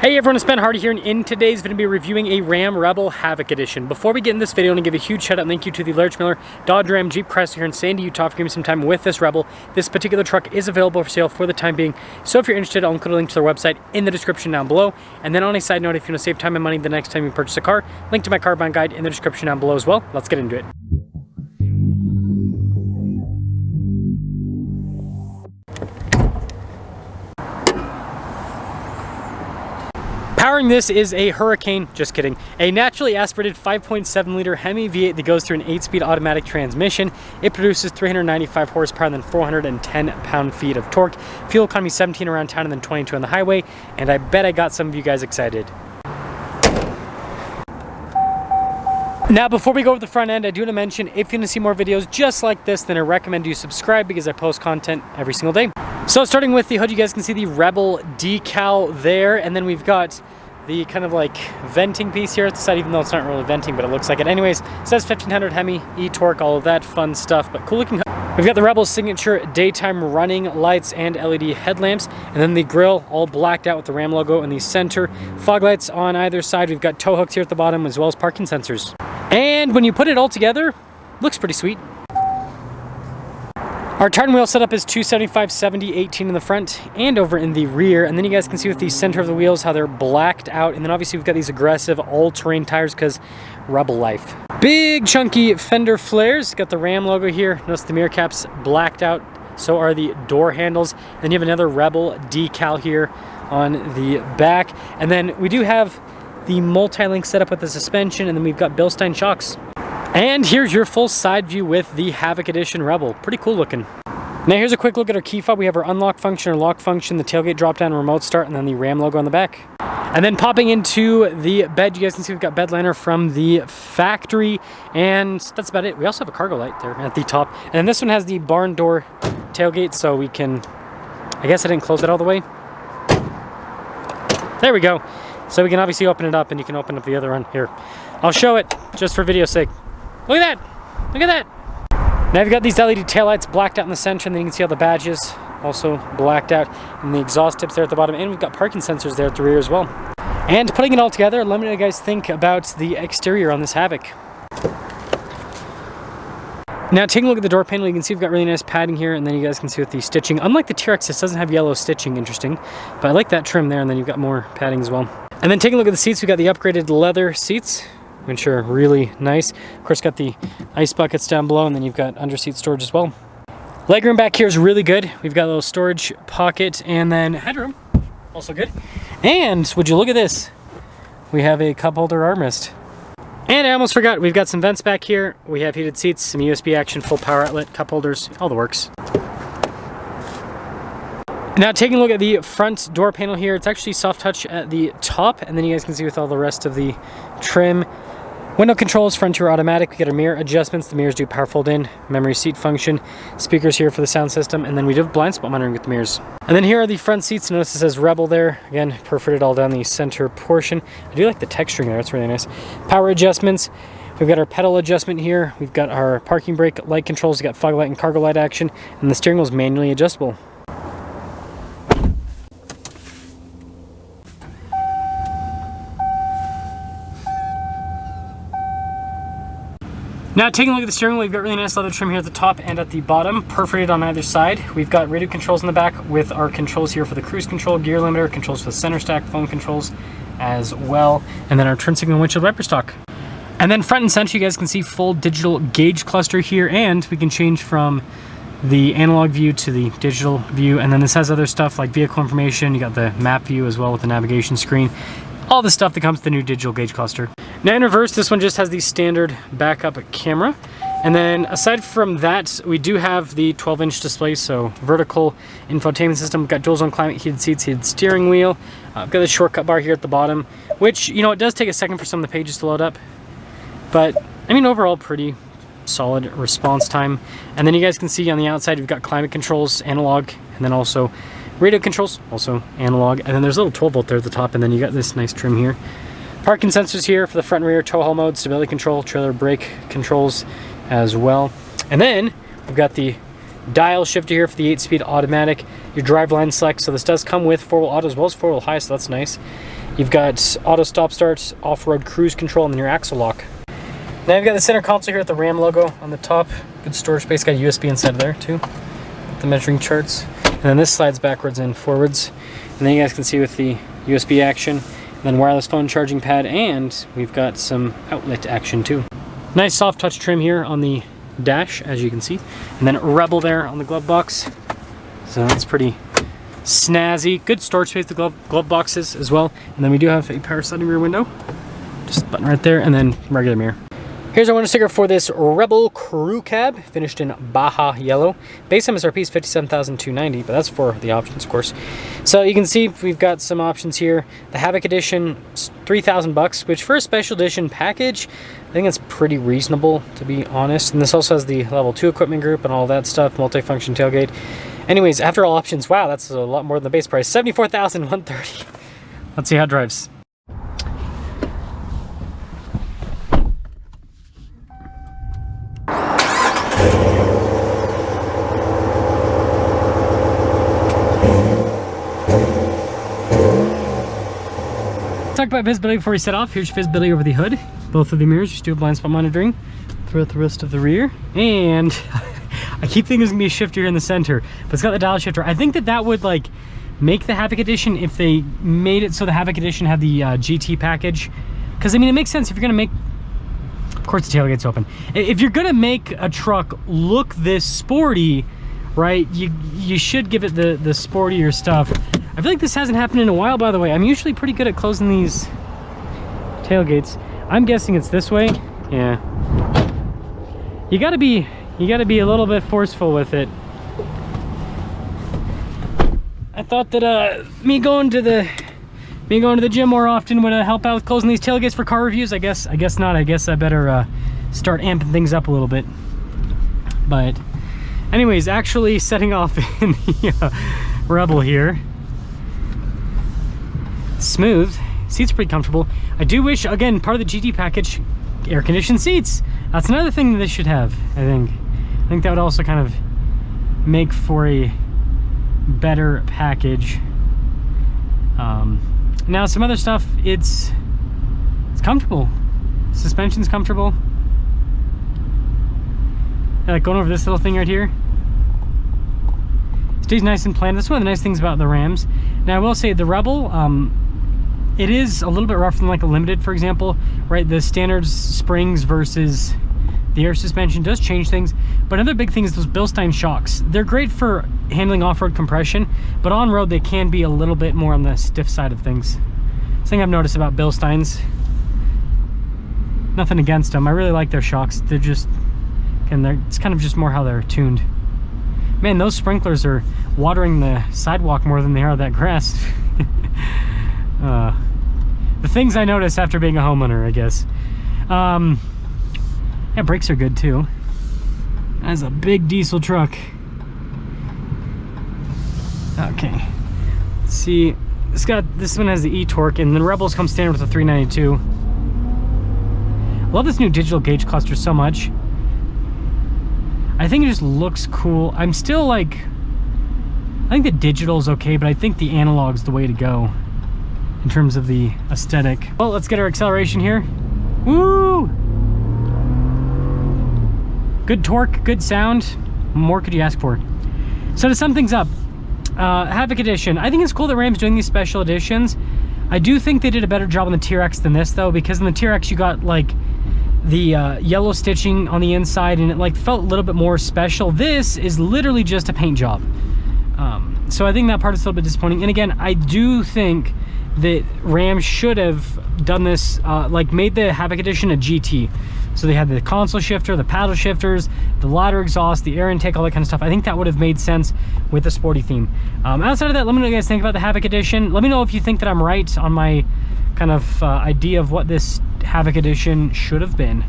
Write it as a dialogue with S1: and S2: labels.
S1: Hey everyone, it's Ben Hardy here, and in today's video, I'm going to be reviewing a Ram Rebel Havoc Edition. Before we get in this video, I want to give a huge shout out and thank you to the Large Miller Dodge Ram Jeep Chrysler here in Sandy, Utah for giving me some time with this Rebel. This particular truck is available for sale for the time being, so if you're interested, I'll include a link to their website in the description down below. And then on a side note, if you want to save time and money the next time you purchase a car, link to my car buying guide in the description down below as well. Let's get into it. Powering this is a Hurricane, just kidding, a naturally aspirated 5.7 liter Hemi V8 that goes through an 8-speed automatic transmission. It produces 395 horsepower and then 410 pound-feet of torque. Fuel economy 17 around town and then 22 on the highway, and I bet I got some of you guys excited. Now, before we go over the front end, I do want to mention, if you want to see more videos just like this, then I recommend you subscribe because I post content every single day. So starting with the hood, you guys can see the Rebel decal there, and then we've got the kind of like venting piece here at the side, even though it's not really venting, but it looks like it. Anyways, it says 1500 Hemi, e-torque, all of that fun stuff, but cool looking hood. We've got the Rebel's signature daytime running lights and LED headlamps, and then the grille all blacked out with the Ram logo in the center. Fog lights on either side. We've got tow hooks here at the bottom as well as parking sensors. And when you put it all together, looks pretty sweet. Our turn wheel setup is 275, 70, 18 in the front and over in the rear. And then you guys can see with the center of the wheels how they're blacked out. And then obviously we've got these aggressive all-terrain tires because Rebel life. Big chunky fender flares. Got the Ram logo here. Notice the mirror caps blacked out. So are the door handles. Then you have another Rebel decal here on the back. And then we do have the multi-link setup with the suspension. And then we've got Bilstein shocks. And here's your full side view with the Havoc Edition Rebel. Pretty cool looking. Now here's a quick look at our key fob. We have our unlock function or lock function, the tailgate drop down, remote start, and then the Ram logo on the back. And then popping into the bed, you guys can see we've got bed liner from the factory, and that's about it. We also have a cargo light there at the top. And then this one has the barn door tailgate, so we can, I guess I didn't close it all the way. There we go. So we can obviously open it up, and you can open up the other one here. I'll show it just for video's sake. Look at that! Look at that! Now you've got these LED taillights blacked out in the center, and then you can see all the badges also blacked out, and the exhaust tips there at the bottom, and we've got parking sensors there at the rear as well. And putting it all together, let me know what you guys think about the exterior on this Havoc. Now taking a look at the door panel, you can see we've got really nice padding here, and then you guys can see with the stitching. Unlike the TRX, this doesn't have yellow stitching, interesting, but I like that trim there, and then you've got more padding as well. And then taking a look at the seats, we've got the upgraded leather seats, which are really nice. Of course, got the ice buckets down below, and then you've got under-seat storage as well. Legroom back here is really good. We've got a little storage pocket, and then headroom, also good. And would you look at this? We have a cup holder armrest. And I almost forgot, we've got some vents back here. We have heated seats, some USB action, full power outlet, cup holders, all the works. Now taking a look at the front door panel here, it's actually soft touch at the top, and then you guys can see with all the rest of the trim. Window controls, front rear automatic. We got our mirror adjustments. The mirrors do power fold in, memory seat function, speakers here for the sound system, and then we do have blind spot monitoring with the mirrors. And then here are the front seats. Notice it says Rebel there. Again, perforated all down the center portion. I do like the texturing there, it's really nice. Power adjustments. We've got our pedal adjustment here. We've got our parking brake light controls. We've got fog light and cargo light action, and the steering wheel is manually adjustable. Now taking a look at the steering wheel, we've got really nice leather trim here at the top and at the bottom, perforated on either side. We've got radio controls in the back with our controls here for the cruise control, gear limiter, controls for the center stack, phone controls as well, and then our turn signal windshield wiper stock. And then front and center, you guys can see full digital gauge cluster here, and we can change from the analog view to the digital view. And then this has other stuff like vehicle information. You got the map view as well with the navigation screen. All the stuff that comes with the new digital gauge cluster. Now in reverse, this one just has the standard backup camera. And then aside from that, we do have the 12-inch display, so vertical infotainment system. We've got dual zone climate, heated seats, heated steering wheel. We've got the shortcut bar here at the bottom, which, you know, it does take a second for some of the pages to load up. But, I mean, overall, pretty solid response time. And then you guys can see on the outside, we've got climate controls, analog, and then also radio controls, also analog. And then there's a little 12 volt there at the top, and then you got this nice trim here. Parking sensors here for the front and rear, tow haul mode, stability control, trailer brake controls as well. And then we've got the dial shifter here for the 8-speed automatic, your driveline select, so this does come with 4-wheel auto as well as 4-wheel high, so that's nice. You've got auto stop starts, off-road cruise control, and then your axle lock. Now you've got the center console here with the Ram logo on the top. Good storage space, got a USB inside of there too. The measuring charts. And then this slides backwards and forwards. And then you guys can see with the USB action, and then wireless phone charging pad, and we've got some outlet action too. Nice soft touch trim here on the dash, as you can see. And then Rebel there on the glove box. So that's pretty snazzy. Good storage space, the glove boxes as well. And then we do have a power sliding rear window. Just a button right there, and then regular mirror. Here's our window sticker for this Rebel Crew Cab, finished in Baja Yellow. Base MSRP is $57,290, but that's for the options, of course. So you can see we've got some options here. The Havoc Edition, $3,000, which for a special edition package, I think it's pretty reasonable, to be honest. And this also has the level 2 equipment group and all that stuff, multifunction tailgate. Anyways, after all options, wow, that's a lot more than the base price, $74,130. Let's see how it drives. Talk about visibility before we set off. Here's your visibility over the hood. Both of the mirrors, just do blind spot monitoring throughout the rest of the rear. And I keep thinking there's gonna be a shifter here in the center, but it's got the dial shifter. I think that that would like make the Havoc Edition if they made it so the Havoc Edition had the GT package. Because I mean, it makes sense if you're gonna make, of course the tailgate's open. If you're gonna make a truck look this sporty, right, you should give it the sportier stuff. I feel like this hasn't happened in a while, by the way. I'm usually pretty good at closing these tailgates. I'm guessing it's this way. Yeah. You gotta be a little bit forceful with it. I thought that me going to the gym more often would help out with closing these tailgates for car reviews. I guess not. I guess I better start amping things up a little bit. But anyways, actually setting off in the Rebel here. Smooth. Seats are pretty comfortable. I do wish, again, part of the GT package, air conditioned seats. That's another thing that this should have, I think. I think that would also kind of make for a better package. Now some other stuff, it's comfortable. Suspension's comfortable. I like going over this little thing right here. Stays nice and planted. That's one of the nice things about the Rams. Now I will say the Rebel, it is a little bit rougher than like a Limited, for example, right? The standard springs versus the air suspension does change things. But another big thing is those Bilstein shocks. They're great for handling off-road compression, but on-road they can be a little bit more on the stiff side of things. Thing I've noticed about Bilsteins, nothing against them. I really like their shocks. They're just, and it's kind of just more how they're tuned. Man, those sprinklers are watering the sidewalk more than they are that grass. The things I notice after being a homeowner, I guess. Yeah, brakes are good too. That's a big diesel truck. Okay. Let's see. This one has the e-torque, and the Rebels come standard with a 392. Love this new digital gauge cluster so much. I think it just looks cool. I'm still like, I think the digital is okay, but I think the analog's the way to go in terms of the aesthetic. Well, let's get our acceleration here. Woo! Good torque, good sound. What more could you ask for? So to sum things up, Havoc Edition. I think it's cool that Ram's doing these special editions. I do think they did a better job on the TRX than this though, because in the TRX you got like the yellow stitching on the inside and it like felt a little bit more special. This is literally just a paint job. So I think that part is a little bit disappointing. And again, I do think that Ram should have done this, like made the Havoc Edition a GT. So they had the console shifter, the paddle shifters, the ladder exhaust, the air intake, all that kind of stuff. I think that would have made sense with the sporty theme. Outside of that, let me know what you guys think about the Havoc Edition. Let me know if you think that I'm right on my kind of idea of what this Havoc Edition should have been.